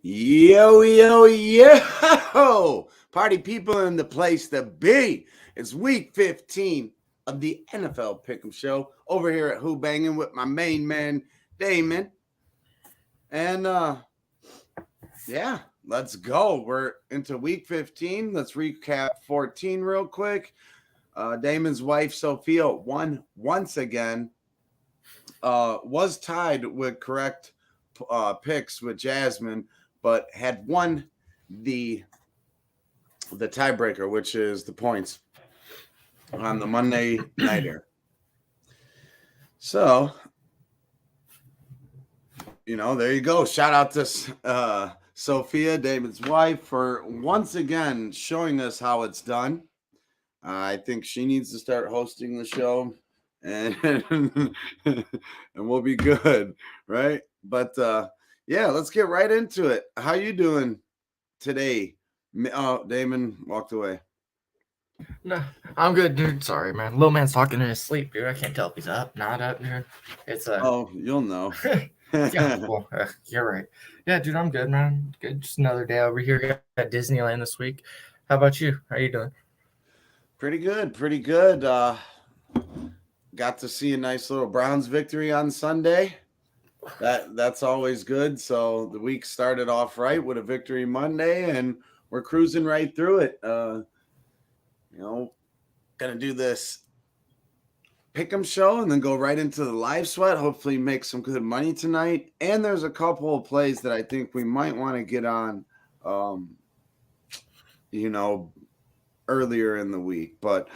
Yo, yo, yo! Party people in the place to be. It's week 15 of the NFL Pick'em Show over here at Who-Bangin with my main man, Damon. And, yeah, let's go. We're into week 15. Let's recap 14 real quick. Damon's wife, Sophia, won once again. Was tied with correct picks with Jasmine, but had won the tiebreaker, which is the points on the Monday nighter. So, there you go. Shout out to Sophia, David's wife, for once again showing us how it's done. I think she needs to start hosting the show, and and we'll be good, right? But yeah, let's get right into it. How you doing today? Oh, Damon walked away. No, I'm good, dude. Sorry, man. Little man's talking in his sleep, dude. I can't tell if he's up, not up, dude. It's Oh, you'll know. yeah, well, you're right. Yeah, dude, I'm good, man. Good. Just another day over here at Disneyland this week. How about you? How you doing? Pretty good, pretty good. Got to see a nice little Browns victory on Sunday. That's always good. So the week started off right with a victory Monday, and we're cruising right through it. Gonna do this pick'em show and then go right into the live sweat. Hopefully, make some good money tonight. And there's a couple of plays that I think we might want to get on. Earlier in the week, but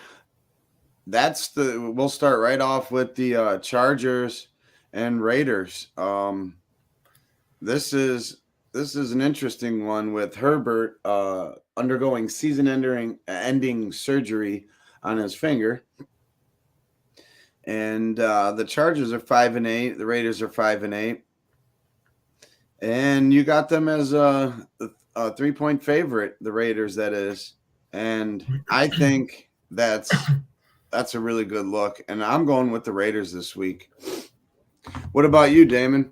we'll start right off with the Chargers and Raiders. This is an interesting one with Herbert undergoing season-ending surgery on his finger, and the Chargers are 5-8. The Raiders are 5-8, and you got them as a 3-point favorite. The Raiders, that is. And I think that's a really good look. And I'm going with the Raiders this week. What about you, Damon?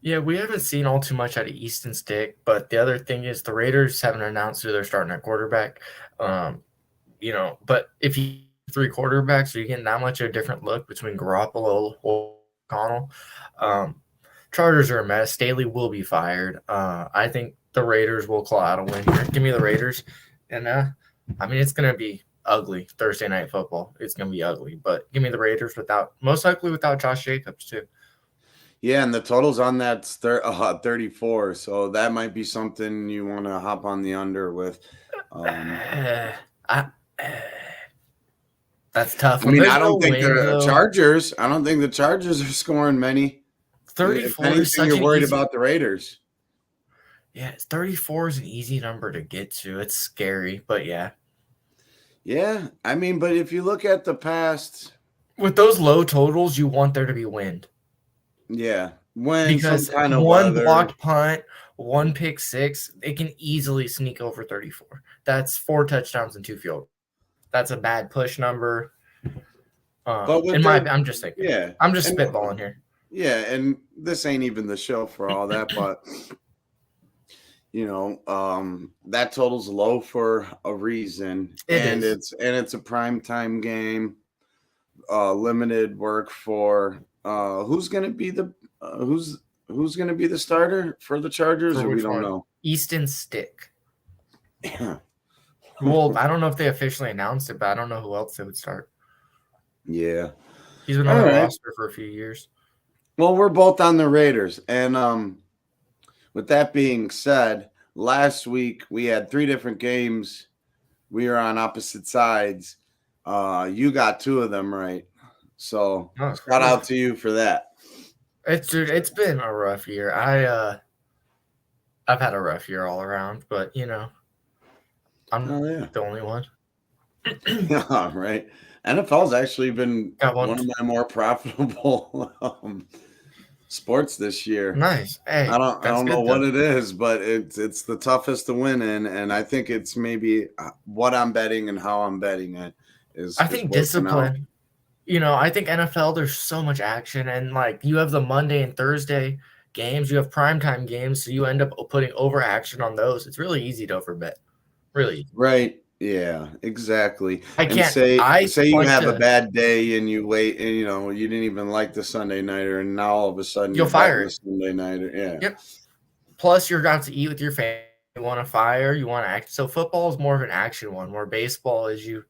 Yeah, we haven't seen all too much out of Easton Stick, but the other thing is the Raiders haven't announced who they're starting at quarterback. But if you three quarterbacks, are you getting that much of a different look between Garoppolo or Connell? Chargers are a mess. Staley will be fired. I think the Raiders will claw out a win here. Give me the Raiders. And, it's going to be ugly Thursday night football. It's going to be ugly. But give me the Raiders most likely without Josh Jacobs, too. Yeah, and the total's on that 34. So that might be something you want to hop on the under with. That's tough. I don't think the Chargers are scoring many. 34 is such you're worried about the Raiders. Yeah, 34 is an easy number to get to. It's scary, but yeah. Yeah, but if you look at the past... With those low totals, you want there to be wind. Yeah. Because some kind of one weather. Blocked punt, one pick six, it can easily sneak over 34. That's 4 touchdowns and 2 field goals. That's a bad push number. I'm just thinking. Yeah. I'm just spitballing here. Yeah, and this ain't even the show for all that, but... that total's low for a reason. It's a primetime game. Limited work for who's gonna be the starter for the Chargers, or we don't know. Easton Stick. Well, I don't know if they officially announced it, but I don't know who else they would start. Yeah. He's been on the roster for a few years. Well, we're both on the Raiders, and with that being said, last week we had 3 different games. We were on opposite sides. You got 2 of them right. So shout out to you for that. It's been a rough year. I've had a rough year all around, but I'm the only one. Yeah, right. NFL's actually been one of my more profitable sports this year. Nice. Hey, I don't know what it is, but it's the toughest to win in, and I think it's maybe what I'm betting and how I'm betting it is. I think discipline. I think NFL, there's so much action, and you have the Monday and Thursday games. You have primetime games, so you end up putting over action on those. It's really easy to overbet. Really easy. Right. Yeah, exactly. I And can't. say I you like have a to. bad day and you wait and you didn't even like the Sunday nighter and now all of a sudden You'll you're fire betting the it. Sunday nighter. Yeah. Yep. Plus, you're about to eat with your family. You want to fire. You want to act. So football is more of an action one, where baseball is you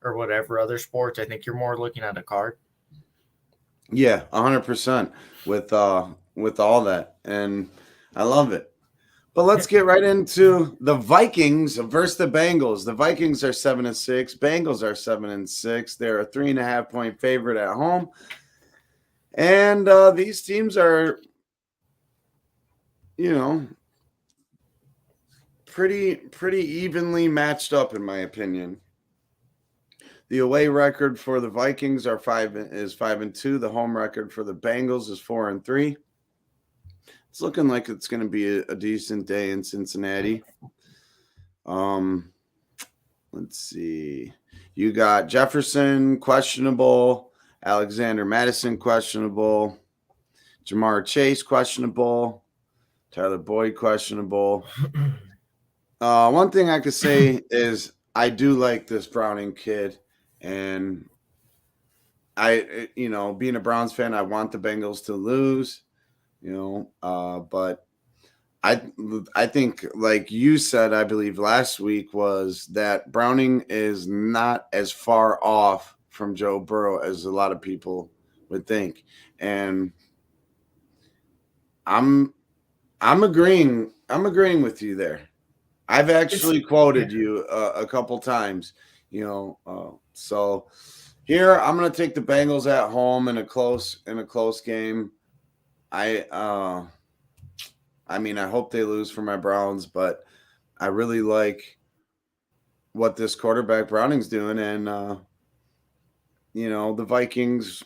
or whatever other sports. I think you're more looking at a card. Yeah, 100% with all that. And I love it. But let's get right into the Vikings versus the Bengals. The Vikings are 7-6. Bengals are 7-6. They're a 3.5-point favorite at home. And these teams are, pretty evenly matched up, in my opinion. The away record for the Vikings is 5-2. The home record for the Bengals is 4-3. It's looking like it's going to be a decent day in Cincinnati. Let's see. You got Jefferson questionable, Alexander Madison questionable, Jamar Chase questionable, Tyler Boyd questionable. One thing I could say is I do like this Browning kid, and being a Browns fan, I want the Bengals to lose, but I think, like you said, I believe last week, was that Browning is not as far off from Joe Burrow as a lot of people would think, and I'm agreeing. I'm agreeing with you there. I've actually quoted you a couple times, so here I'm going to take the Bengals at home in a close game. I mean, I hope they lose for my Browns, but I really like what this quarterback Browning's doing. And, the Vikings,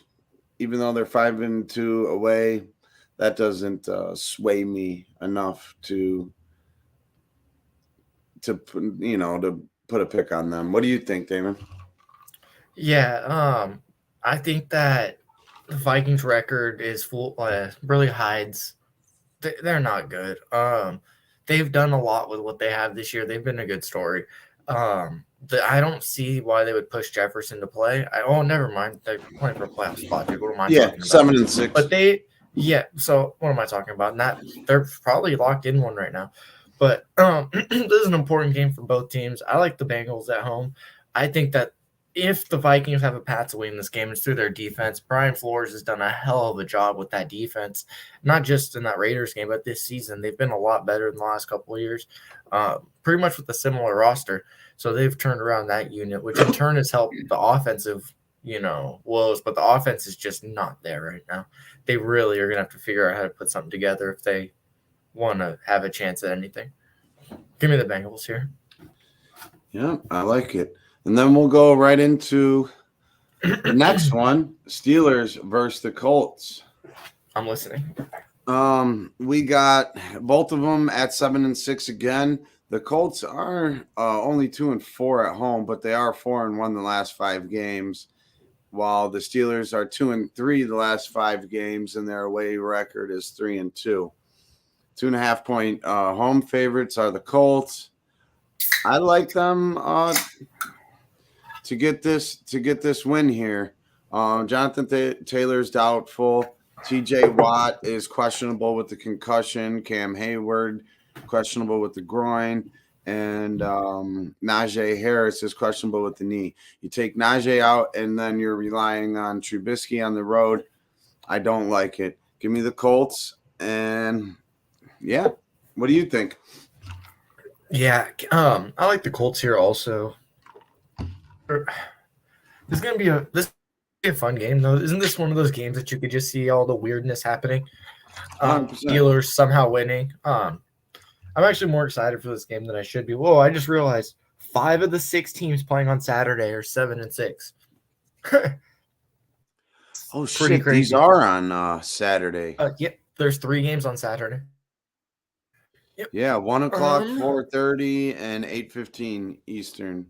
even though they're 5-2 away, that doesn't sway me enough to put a pick on them. What do you think, Damon? Yeah, I think that the Vikings record is really hides. They're not good. They've done a lot with what they have this year. They've been a good story. I don't see why they would push Jefferson to play. Never mind. They're playing for a playoff spot, dude. What am I talking about? 7-6. But so what am I talking about? Not they're probably locked in one right now. But this is an important game for both teams. I like the Bengals at home. I think that if the Vikings have a path to win this game, it's through their defense. Brian Flores has done a hell of a job with that defense, not just in that Raiders game, but this season. They've been a lot better in the last couple of years, pretty much with a similar roster. So they've turned around that unit, which in turn has helped the offensive, woes, but the offense is just not there right now. They really are going to have to figure out how to put something together if they want to have a chance at anything. Give me the Bengals here. Yeah, I like it. And then we'll go right into the next one, Steelers versus the Colts. I'm listening. We got both of them at 7-6 again. The Colts are only 2-4 at home, but they are 4-1 the last 5 games, while the Steelers are 2-3 the last 5 games, and their away record is 3-2. 2.5-point home favorites are the Colts. I like them to get this win here. Jonathan Taylor's doubtful. TJ Watt is questionable with the concussion. Cam Hayward questionable with the groin. And Najee Harris is questionable with the knee. You take Najee out, and then you're relying on Trubisky on the road. I don't like it. Give me the Colts. And, yeah, what do you think? Yeah, I like the Colts here also. This is gonna be a fun game though. Isn't this one of those games that you could just see all the weirdness happening? 100%. Steelers somehow winning. I'm actually more excited for this game than I should be. Whoa! I just realized 5 of the 6 teams playing on Saturday are 7-6. Oh shit! Crazy. These are on Saturday. Yep. There's 3 games on Saturday. Yep. Yeah, 1:00, 4:30, and 8:15 Eastern.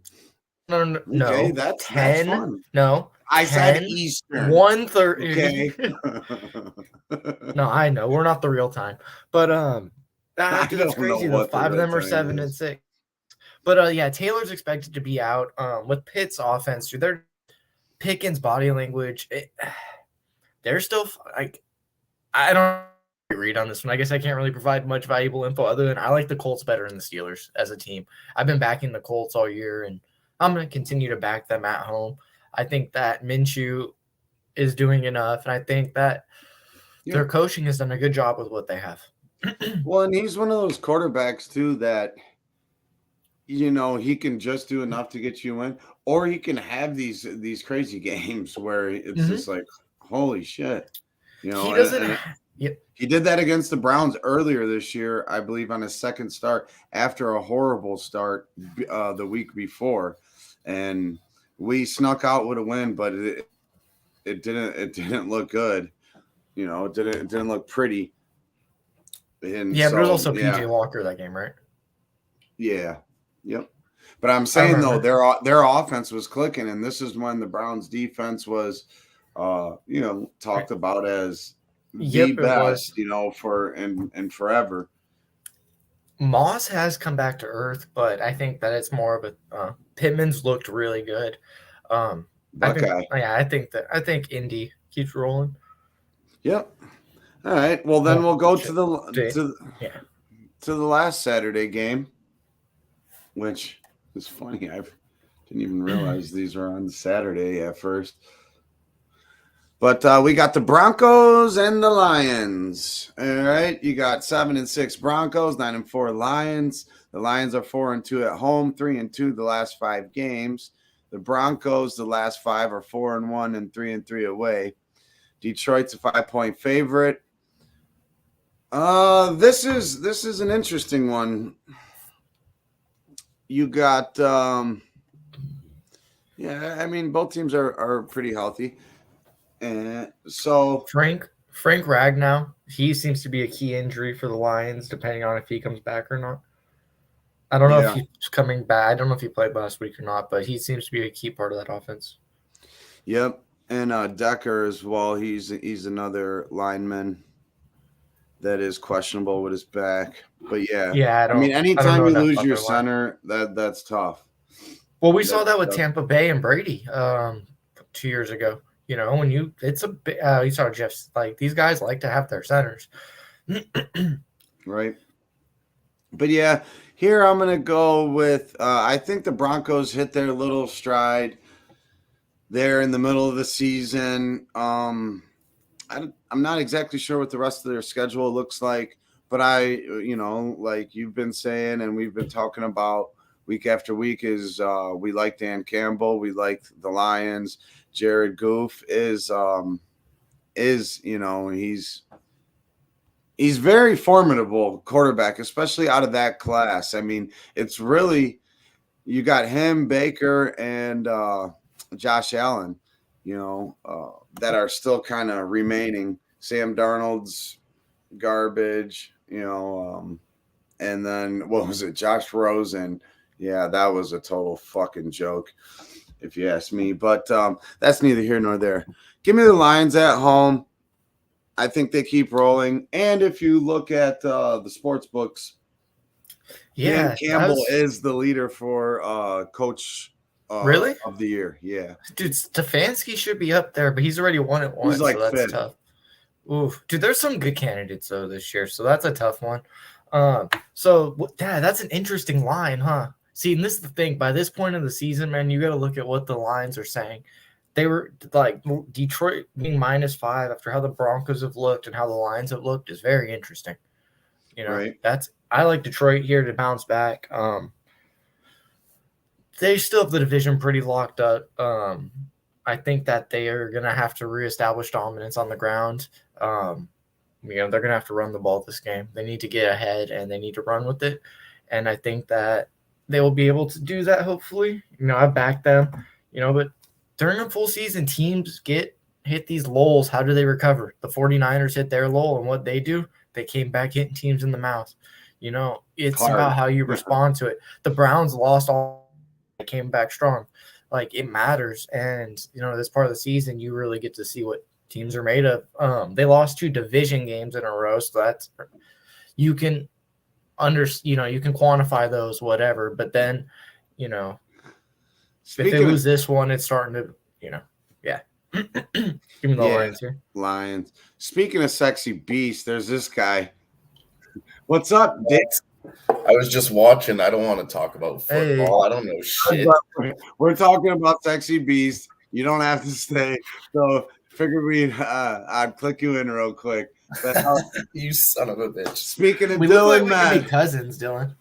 No. Okay, that's fun. No, I said 10, Eastern. 1:30. Okay. No, I know we're not the real time, but I dude, it's don't know crazy though. what the 5 of real them are time 7 and is. 6. But yeah, Taylor's expected to be out. With Pitt's offense, dude, they're Pickens' body language. They're still like, I don't read on this one. I guess I can't really provide much valuable info other than I like the Colts better than the Steelers as a team. I've been backing the Colts all year, and I'm going to continue to back them at home. I think that Minshew is doing enough, and I think that their coaching has done a good job with what they have. Well, and he's one of those quarterbacks too that he can just do enough to get you in, or he can have these crazy games where it's just like, holy shit, He doesn't. And he did that against the Browns earlier this year, I believe, on his second start after a horrible start the week before, and we snuck out with a win, but it didn't look good. It didn't look pretty. And yeah, but there's also PJ Walker that game, right? Yeah. Yep. But I'm saying though, their offense was clicking, and this is when the Browns defense was talked about as the best, for and forever. Moss has come back to earth, but I think that it's more of a Pittman's looked really good. I think Indy keeps rolling. Yep. All right. Well, then we'll go to the last Saturday game, which is funny. I didn't even realize these were on Saturday at first. But we got the Broncos and the Lions. All right. You got 7-6 Broncos, 9-4 Lions. The Lions are 4-2 at home, 3-2 the last 5 games. The Broncos, the last 5 are 4-1 and 3-3 away. Detroit's a 5-point favorite. This is an interesting one. You got both teams are pretty healthy. And so Frank Ragnow, he seems to be a key injury for the Lions, depending on if he comes back or not. I don't know if he's coming back. I don't know if he played last week or not, but he seems to be a key part of that offense. Yep. And Decker as well. He's another lineman that is questionable with his back. But yeah. Anytime you lose your center, that's tough. Well, we saw that with Tampa Bay and Brady 2 years ago. You saw Jeff's, like, these guys like to have their centers. Right. But yeah, here I'm going to go with, I think the Broncos hit their little stride there in the middle of the season. I'm not exactly sure what the rest of their schedule looks like, but like you've been saying and we've been talking about week after week is we like Dan Campbell. We like the Lions. Jared Goff is he's very formidable quarterback, especially out of that class. I mean, it's really, you got him, Baker, and Josh Allen, that are still kind of remaining. Sam Darnold's garbage, and then what was it? Josh Rosen. Yeah, that was a total fucking joke, if you ask me. But that's neither here nor there. Give me the Lions at home. I think they keep rolling. And if you look at the sports books, Dan Campbell is the leader for coach really of the year. Yeah. Dude, Stefanski should be up there, but he's already won it once, like so that's fifth. tough. Oof. Dude, there's some good candidates, though, this year, so that's a tough one. That's an interesting line, huh? See, and this is the thing. By this point of the season, man, you got to look at what the lines are saying. They were like Detroit being -5 after how the Broncos have looked and how the Lions have looked is very interesting. Right. I like Detroit here to bounce back. They still have the division pretty locked up. I think that they are going to have to reestablish dominance on the ground. They're going to have to run the ball this game. They need to get ahead and they need to run with it. And I think that they will be able to do that, hopefully. I back them, but during a full season, teams hit these lulls. How do they recover? The 49ers hit their lull, and what they do, they came back hitting teams in the mouth. It's about how you respond to it. The Browns lost all, they came back strong. like it matters. And this part of the season, you really get to see what teams are made of. They lost 2 division games in a row, so that's you can you can quantify those, whatever. But then, if they lose this one, it's starting to, yeah. Give me the Lions here. Lions. Speaking of sexy beasts, there's this guy. What's up, Dick? I was just watching. I don't want to talk about football. I don't know shit. We're talking about sexy beasts. You don't have to stay. So figured I'd click you in real quick. But, you son of a bitch. Speaking of we Dylan, look like we could be cousins, Dylan.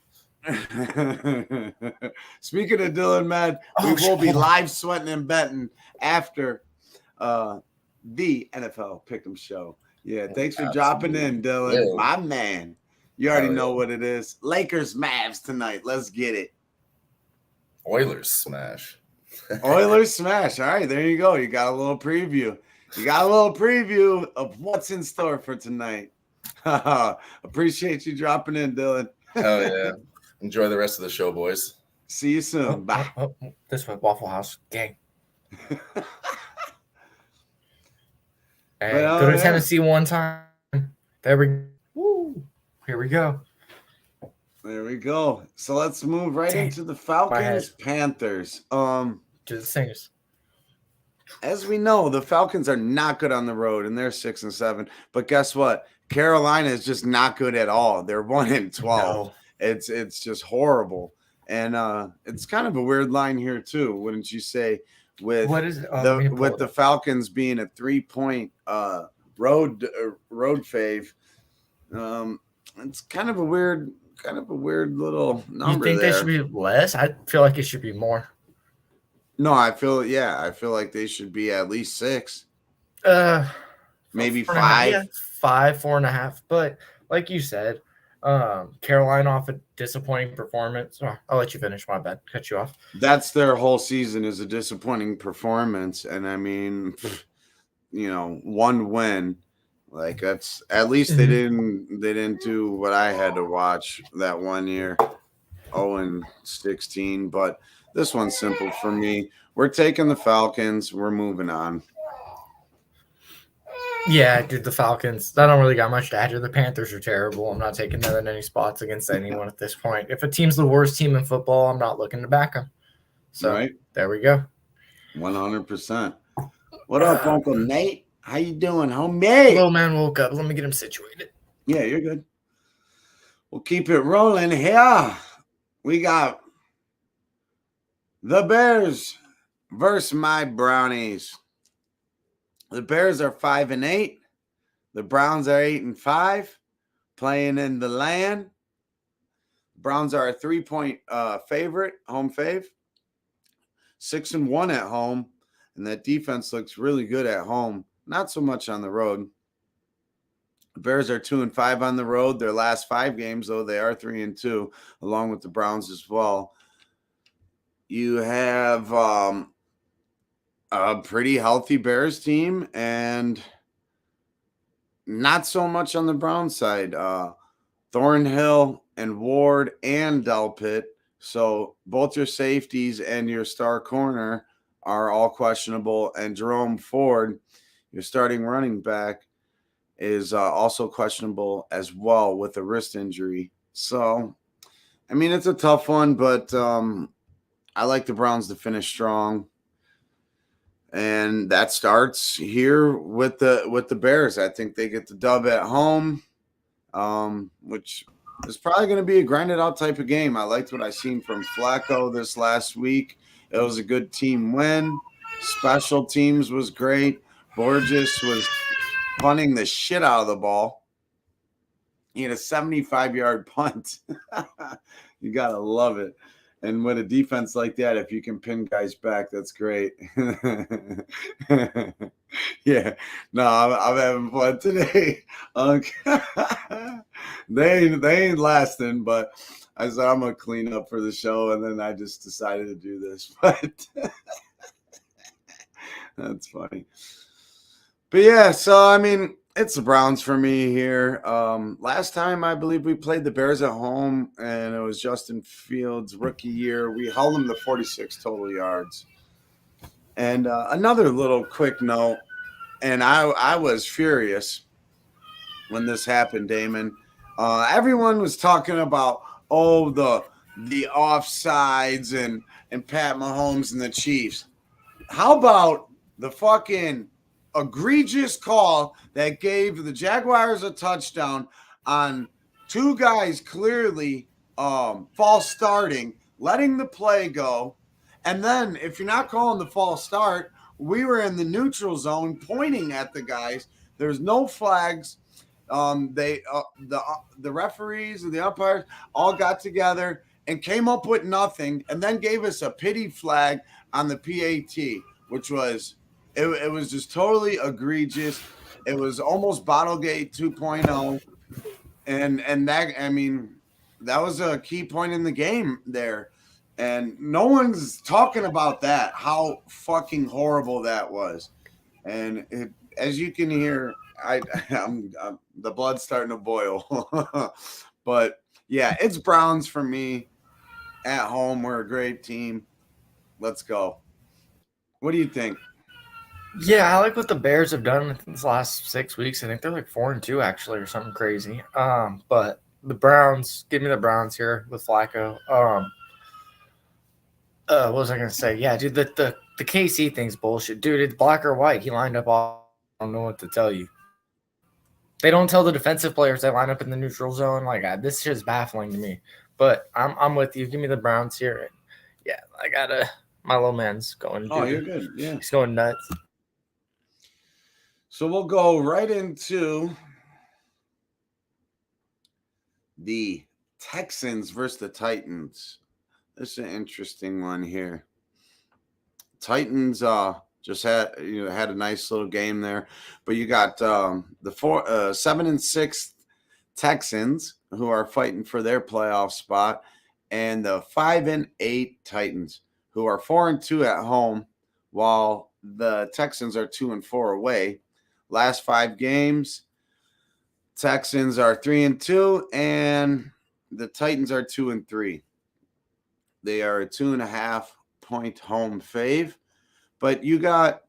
Speaking of Dylan, Mad, we will be live sweating and betting after the NFL Pick'em Show. Yeah, thanks for dropping in, Dylan. My man. You already know what it is. Lakers Mavs tonight. Let's get it. Oilers smash. Oilers smash. All right, there you go. You got a little preview. You got a little preview of what's in store for tonight. Appreciate you dropping in, Dylan. Hell yeah. Enjoy the rest of the show, boys. See you soon. Bye. This way, Waffle House gang. Go to Tennessee one time. There we go. Here we go. There we go. So let's move into the Falcons Panthers. To the Singers. As we know, the Falcons are not good on the road, and they're 6-7. But guess what? Carolina is just not good at all. They're 1-12. No. It's just horrible, and it's kind of a weird line here too, wouldn't you say? With what is with the Falcons being a 3-point road fave, it's kind of a weird little number. You think they should be less? I feel like it should be more. No, I feel like they should be at least 6. Maybe 5. Yeah, 5, 4.5. But like you said, Carolina off a disappointing performance. Oh, I'll let you finish. My bad. Cut you off. That's their whole season is a disappointing performance. And I mean, one win. Like that's at least they didn't do what I had to watch that one year. 0-16. But this one's simple for me. We're taking the Falcons. We're moving on. Yeah, dude, the Falcons. I don't really got much to add to. The Panthers are terrible. I'm not taking them in any spots against anyone at this point. If a team's the worst team in football, I'm not looking to back them. So There we go. 100%. What up, Uncle Nate? How you doing, homie? Little man woke up. Let me get him situated. Yeah, you're good. We'll keep it rolling here. We got the Bears versus my Brownies. The Bears are 5-8. The Browns are 8-5. Playing in the land. Browns are a 3-point favorite, home fave. 6-1 at home, and that defense looks really good at home. Not so much on the road. The Bears are 2-5 on the road. Their last 5 games, though, they are 3-2, along with the Browns as well. You have a pretty healthy Bears team, and not so much on the Browns side. Thornhill and Ward and Delpit. So both your safeties and your star corner are all questionable. And Jerome Ford, your starting running back, is also questionable as well with a wrist injury. So, I mean, it's a tough one, but I like the Browns to finish strong. And that starts here with the Bears. I think they get the dub at home, which is probably going to be a grinded out type of game. I liked what I seen from Flacco this last week. It was a good team win. Special teams was great. Borges was punting the shit out of the ball. He had a 75-yard punt. You got to love it. And with a defense like that, if you can pin guys back, that's great. Yeah. No, I'm having fun today. They ain't lasting, but I said I'm going to clean up for the show, and then I just decided to do this. But that's funny. But, yeah, so, I mean, it's the Browns for me here. Last time, I believe we played the Bears at home, and it was Justin Fields' rookie year. We held them to 46 total yards. And another little quick note, and I was furious when this happened, Damon. Everyone was talking about the offsides and Pat Mahomes and the Chiefs. How about the fucking egregious call that gave the Jaguars a touchdown on two guys clearly false starting, letting the play go, and then if you're not calling the false start, we were in the neutral zone pointing at the guys. There's no flags. The referees and the umpires all got together and came up with nothing, and then gave us a pity flag on the PAT, which was it was just totally egregious. It was almost Bottlegate 2.0, and that, I mean, that was a key point in the game there, and no one's talking about that. How fucking horrible that was, and as you can hear, I'm the blood's starting to boil, but yeah, it's Browns for me at home. We're a great team. Let's go. What do you think? Yeah, I like what the Bears have done in the last 6 weeks. I think they're like 4-2 actually, or something crazy. But the Browns, give me the Browns here with Flacco. What was I gonna say? Yeah, dude, the KC thing's bullshit, dude. It's black or white. He lined up all. I don't know what to tell you. They don't tell the defensive players they line up in the neutral zone. Like this shit is baffling to me. But I'm with you. Give me the Browns here. Yeah, I gotta. My little man's going. Oh, dude. you're good. Yeah, He's going nuts. so we'll go right into the Texans versus the Titans. This is an interesting one here. Titans just had a nice little game there, but you got the 7-6 Texans who are fighting for their playoff spot, and the 5-8 Titans who are 4-2 at home, while the Texans are 2-4 away. Last 5 games, Texans are 3-2, and the Titans are 2-3. They are a 2.5 point home fave, but you got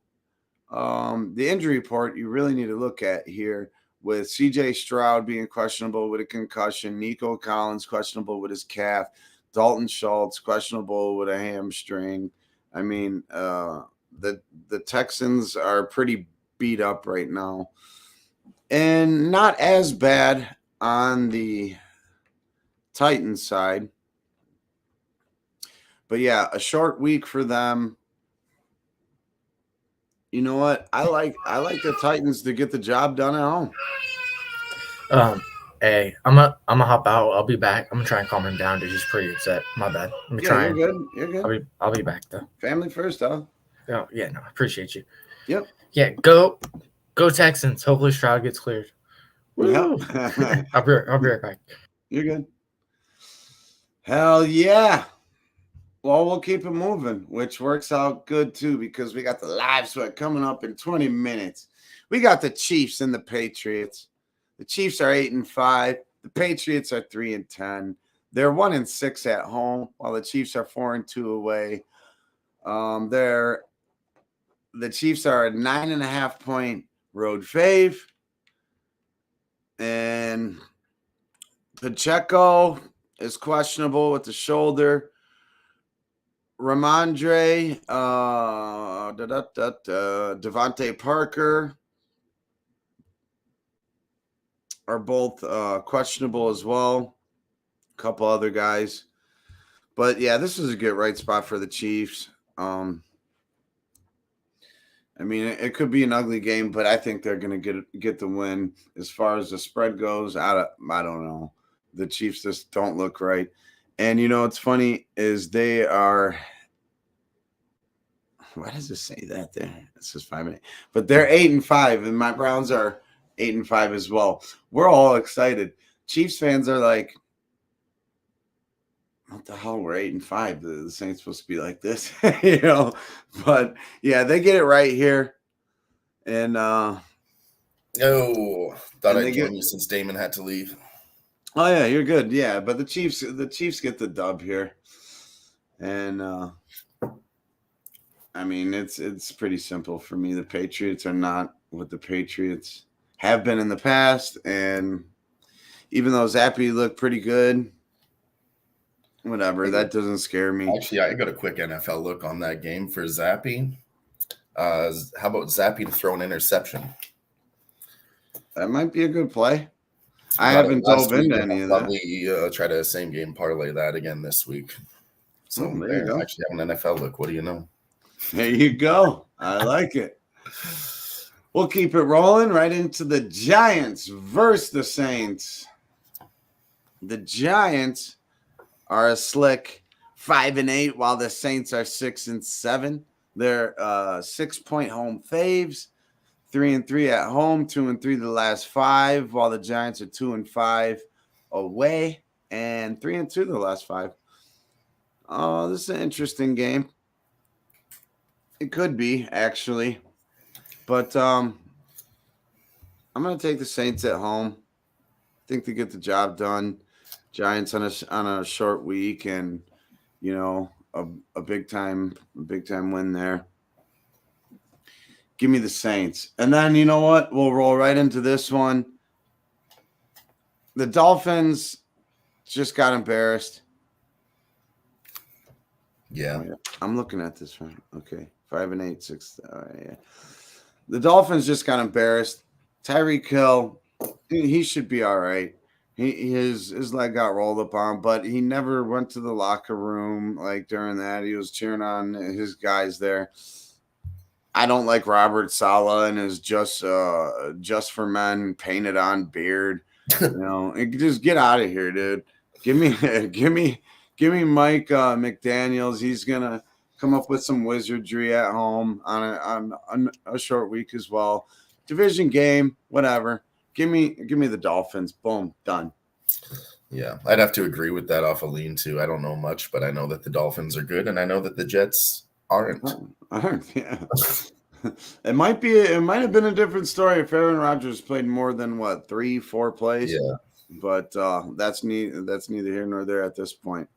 the injury report you really need to look at here, with CJ Stroud being questionable with a concussion, Nico Collins questionable with his calf, Dalton Schultz questionable with a hamstring. I mean, the Texans are pretty beat up right now, and not as bad on the Titans side. But yeah, a short week for them. You know what? I like the Titans to get the job done at home. Hey, I'm gonna hop out. I'll be back. I'm gonna try and calm him down, dude. He's pretty upset. My bad. Let me try. You're good. You're good. I'll be back though. Family first, huh? Oh yeah, no, I appreciate you. Yep. Yeah, go Texans. Hopefully Stroud gets cleared. Yep. I'll be right back. You're good. Hell yeah. Well, we'll keep it moving, which works out good too, because we got the live sweat coming up in 20 minutes. We got the Chiefs and the Patriots. The Chiefs are 8-5. The Patriots are 3-10. They're 1-6 at home, while the Chiefs are 4-2 away. The Chiefs are a 9.5 point road fave, and Pacheco is questionable with the shoulder. Ramondre, Devontae Parker are both questionable as well. A couple other guys. But yeah, this is a good right spot for the Chiefs. I mean, it could be an ugly game, but I think they're going to get the win. As far as the spread goes, I don't know. The Chiefs just don't look right. And you know what's funny is they are. Why does it say that there? It says 5-8, but they're 8-5, and my Browns are 8-5 as well. We're all excited. Chiefs fans are like, "What the hell? We're 8-5. The Saints supposed to be like this, you know?" But yeah, they get it right here, and thought I'd join you since Damon had to leave. Oh yeah, you're good. Yeah, but the Chiefs get the dub here, and I mean, it's pretty simple for me. The Patriots are not what the Patriots have been in the past, and even though Zappy looked pretty good, whatever, that doesn't scare me. Actually, I got a quick NFL look on that game for Zappy. How about Zappy to throw an interception? That might be a good play. I haven't dove into any of that. Probably try to same game parlay that again this week. So there you go. Actually have an NFL look. What do you know? There you go. I like it. We'll keep it rolling right into the Giants versus the Saints. The Giants are a slick 5-8, while the Saints are 6-7. They're 6-point home faves, 3-3 at home, 2-3 the last 5, while the Giants are 2-5 away and 3-2 the last 5. Oh, this is an interesting game. It could be, actually, but I'm going to take the Saints at home. I think they get the job done. Giants on a short week, and a big time win there. Give me the Saints. And then you know what? We'll roll right into this one. The Dolphins just got embarrassed. Yeah. I'm looking at this one. Okay. 5-8, 6. Yeah. The Dolphins just got embarrassed. Tyreek Hill, he should be all right. His leg got rolled up on, but he never went to the locker room like during that. He was cheering on his guys there. I don't like Robert Saleh and his just for men painted on beard. Just get out of here, dude. Give me Mike McDaniels. He's gonna come up with some wizardry at home on a short week as well. Division game, whatever. Give me the Dolphins. Boom, done. Yeah, I'd have to agree with that off a lean too. I don't know much, but I know that the Dolphins are good, and I know that the Jets aren't. Yeah. It might have been a different story if Aaron Rodgers played more than 3-4 plays. Yeah. But that's neither here nor there at this point.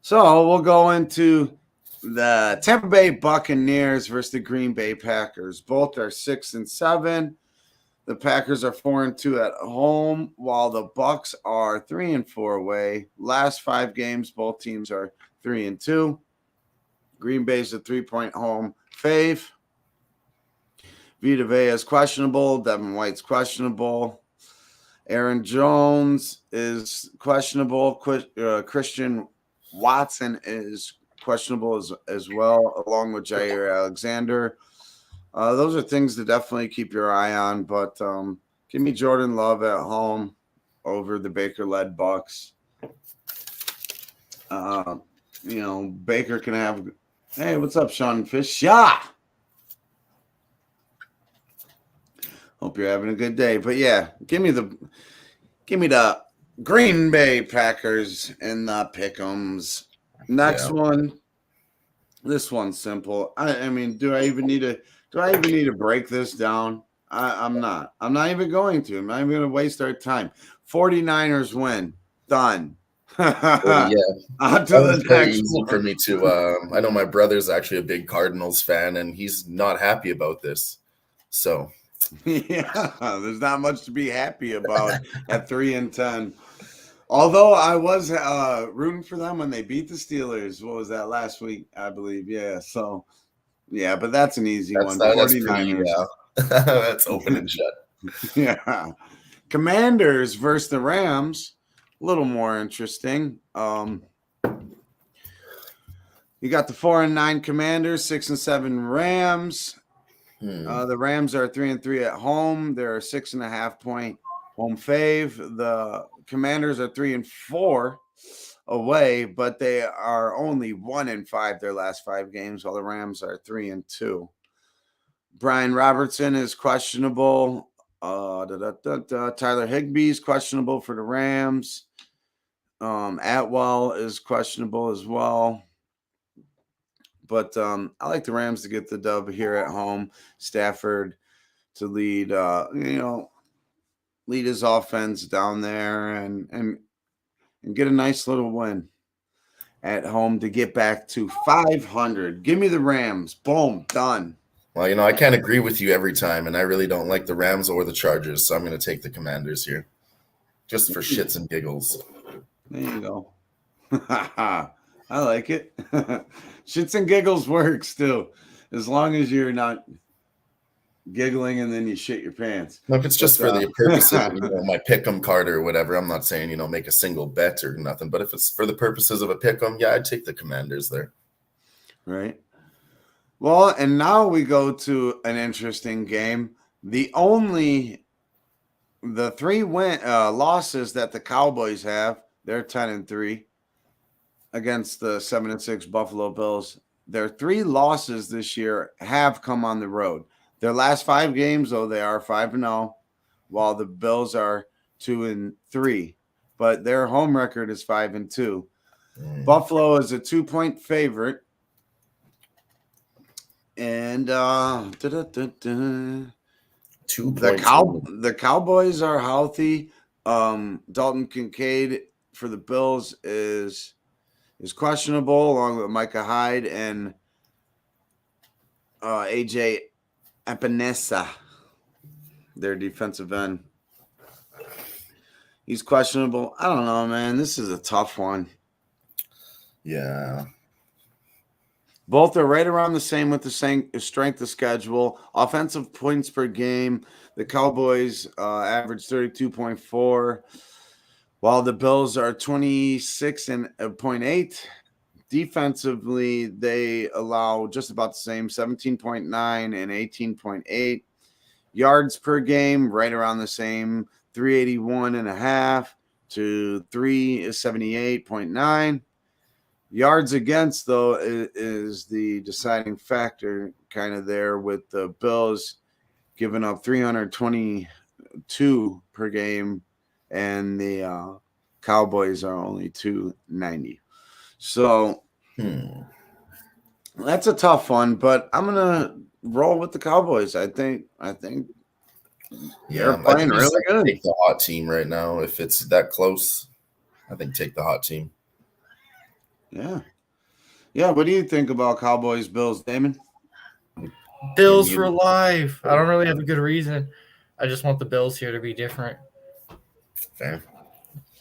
So we'll go into the Tampa Bay Buccaneers versus the Green Bay Packers. Both are 6-7. The Packers are 4-2 at home, while the Bucs are 3-4 away. Last 5 games, both teams are 3-2. Green Bay's a 3-point home fave. Vita Vea is questionable. Devin White's questionable. Aaron Jones is questionable. Christian Watson is questionable as well, along with Jair Alexander. Those are things to definitely keep your eye on, but give me Jordan Love at home over the Baker-led Bucs. Baker can have – hey, what's up, Sean Fish? Yeah! Hope you're having a good day. But, yeah, give me the Green Bay Packers in the pick'ems. Next one. This one's simple. I mean, do I even need to break this down? I'm not. I'm not even going to. I'm not even going to waste our time. 49ers win. Done. Yeah. On to the next easy one. for me to. I know my brother's actually a big Cardinals fan, and he's not happy about this. So. Yeah, there's not much to be happy about at 3-10. Although I was rooting for them when they beat the Steelers. What was that, last week, I believe? Yeah. So, yeah, but that's an easy one. 49ers. That's open and shut. Yeah. Commanders versus the Rams. A little more interesting. You got the 4-9 Commanders, 6-7 Rams. The Rams are 3-3 at home. They're a 6.5-point home fave. The Commanders are 3-4 away, but they are only 1-5 their last 5 games, while the Rams are 3-2. Brian Robertson is questionable. Tyler Higbee is questionable for the Rams. Atwell is questionable as well. But I like the Rams to get the dub here at home. Stafford to lead, lead his offense down there and get a nice little win. at home to get back to 500. Give me the Rams. Boom, done. Well, I can't agree with you every time, and I really don't like the Rams or the Chargers, so I'm going to take the Commanders here, just for shits and giggles. There you go. I like it. Shits and giggles works too, as long as you're not giggling and then you shit your pants. No, if it's just for the purpose of my pick'em card or whatever, I'm not saying make a single bet or nothing. But if it's for the purposes of a pick'em, yeah, I'd take the Commanders there. Right. Well, and now we go to an interesting game. The three losses that the Cowboys have, they're 10-3 against the 7-6 Buffalo Bills. Their 3 losses this year have come on the road. Their last 5 games, though, they are 5-0, while the Bills are 2-3. But their home record is 5-2. Buffalo is a 2-point favorite. And 2 points. The Cowboys are healthy. Dalton Kincaid for the Bills is questionable, along with Micah Hyde and AJ Epinesa, their defensive end. He's questionable. I don't know, man. This is a tough one. Yeah. Both are right around the same with the same strength of schedule. Offensive points per game, the Cowboys average 32.4, while the Bills are 26.8. Defensively, they allow just about the same, 17.9 and 18.8. Yards per game, right around the same, 381.5 to 378.9. Yards against, though, is the deciding factor kind of there, with the Bills giving up 322 per game, and the Cowboys are only 290. So that's a tough one, but I'm gonna roll with the Cowboys. I think they're playing really good. Take the hot team right now. If it's that close, I think take the hot team. Yeah. What do you think about Cowboys Bills, Damon? Bills for life. I don't really have a good reason. I just want the Bills here to be different. Fair.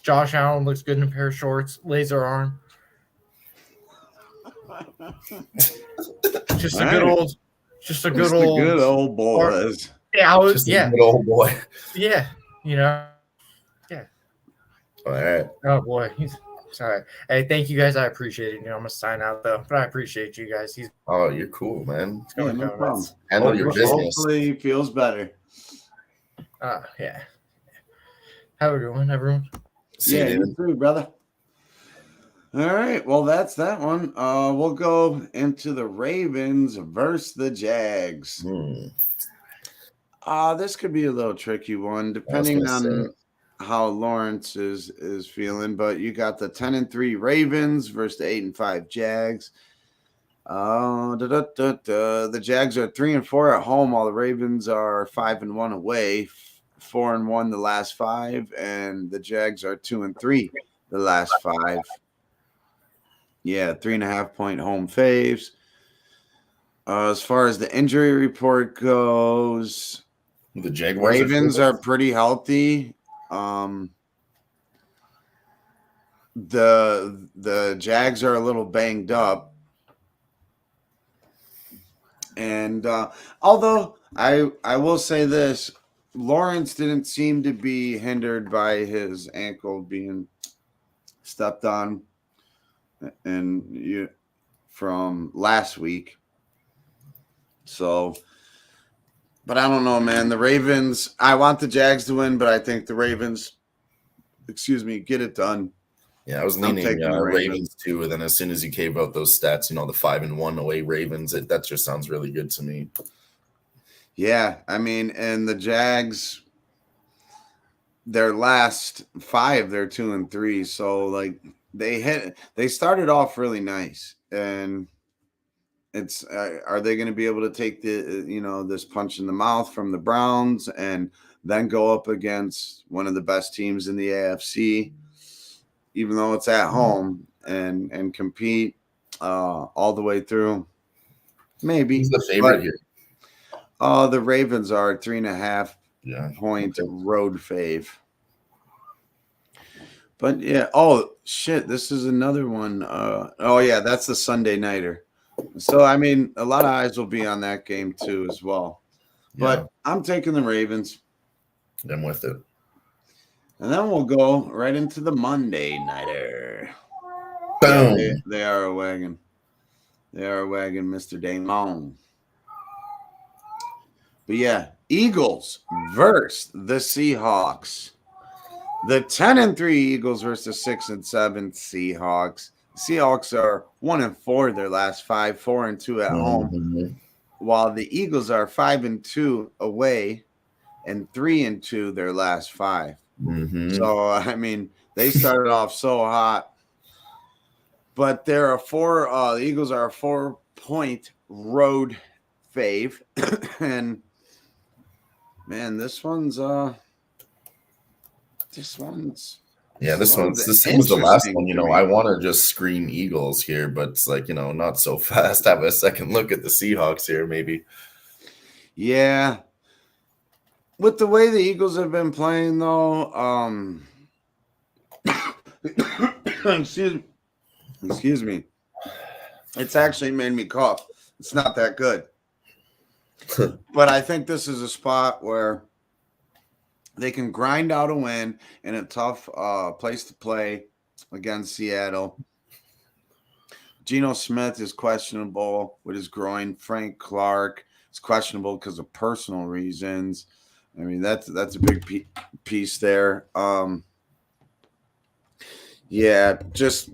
Josh Allen looks good in a pair of shorts, laser arm. Just a good old boys. Yeah, a good old boy. Yeah, Yeah. All right. Oh boy, he's sorry. Hey, thank you guys. I appreciate it. I'm gonna sign out though, but I appreciate you guys. You're cool, man. Yeah, no problem. Handle your business. Hopefully, he feels better. Yeah. Have a good one, everyone. See you too, brother. All right, well, that's that one. We'll go into the Ravens versus the Jags. This could be a little tricky one, depending on how Lawrence is feeling. But you got the 10-3 Ravens versus the 8-5 Jags. The Jags are 3-4 at home, while the Ravens are 5-1 away, 4-1 the last 5, and the Jags are 2-3 the last 5. Yeah, 3.5-point home faves. As far as the injury report goes, the Jaguars Ravens are pretty healthy. The Jags are a little banged up. And although I will say this, Lawrence didn't seem to be hindered by his ankle being stepped on from last week. So, but I don't know, man. The Ravens, I want the Jags to win, but I think the Ravens, get it done. Yeah, I was leaning Ravens too. And then as soon as you gave out those stats, the 5-1 away Ravens, that just sounds really good to me. Yeah, I mean, and the Jags, their last 5, they're 2-3. So like they started off really nice, and it's are they going to be able to take the this punch in the mouth from the Browns and then go up against one of the best teams in the AFC, even though it's at home, and compete all the way through. Maybe. Who's the favorite here? The Ravens are 3.5 point road fave. But yeah, oh shit, this is another one. Oh yeah, that's the Sunday nighter. So I mean, a lot of eyes will be on that game too as well. But I'm taking the Ravens. I'm with it. And then we'll go right into the Monday nighter. Boom. Yeah, they are a wagon. They are a wagon, Mr. Damon. But yeah, Eagles versus the Seahawks. The 10-3 Eagles versus the 6-7 Seahawks. The Seahawks are 1-4 their last 5, 4-2 at home, while the Eagles are 5-2 away and 3-2 their last 5. So I mean, they started off so hot, but they're the Eagles are a 4-point road fave, and man, this one's yeah, this was the last one. You know, I want to just scream Eagles here, but it's like, you know, not so fast. Have a second look at the Seahawks here, maybe. Yeah. With the way the Eagles have been playing, though, excuse me, it's actually made me cough. It's not that good. But I think this is a spot where they can grind out a win in a tough place to play against Seattle. Geno Smith is questionable with his groin. Frank Clark is questionable because of personal reasons. I mean, that's a big piece there. Yeah, just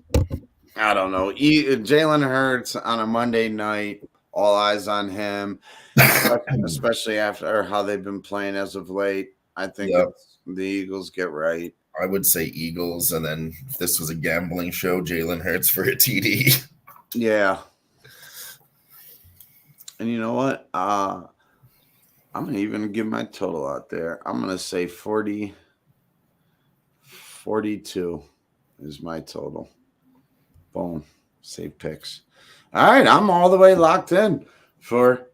I don't know. Jalen Hurts on a Monday night, all eyes on him, especially after how they've been playing as of late. I think the Eagles get right. I would say Eagles, and then if this was a gambling show, Jalen Hurts for a TD. Yeah. And you know what? I'm going to even give my total out there. I'm going to say 42 is my total. Boom. Save picks. All right. I'm all the way locked in for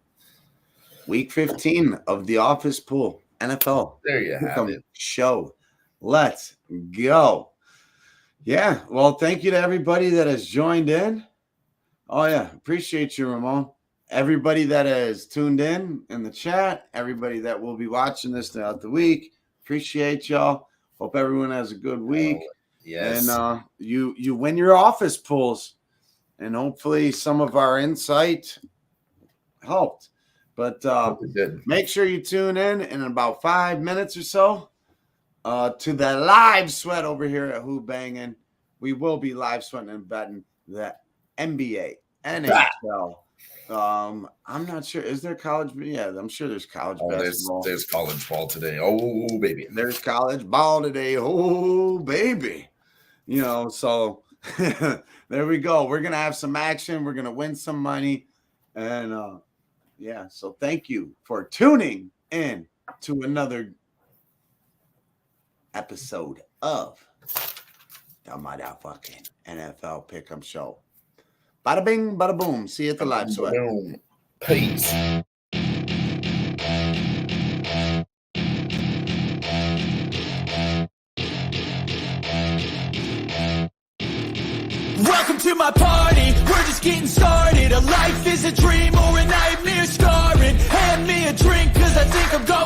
week 15 of the Office Pool NFL. There you have it. Show. Let's go. Yeah. Well, thank you to everybody that has joined in. Oh, yeah. Appreciate you, Ramon. Everybody that has tuned in the chat, everybody that will be watching this throughout the week, appreciate y'all. Hope everyone has a good week. Yes. And you win your office pools, and hopefully some of our insight helped. But make sure you tune in about 5 minutes or so to the live sweat over here at Who-Bangin. We will be live sweating and betting the NBA, NHL. I'm not sure. Is there college? Yeah, I'm sure there's college basketball. There's college ball today. Oh, baby. There's college ball today. Oh, baby. You know, so there we go. We're going to have some action. We're going to win some money. And, yeah, so thank you for tuning in to another episode of the motherfucking NFL Pick'em Show. Bada bing, bada boom. See you at the live sweat. Peace. Welcome to my party, we're just getting started. A life is a dream or a nightmare scarring. Hand me a drink, cause I think I'm going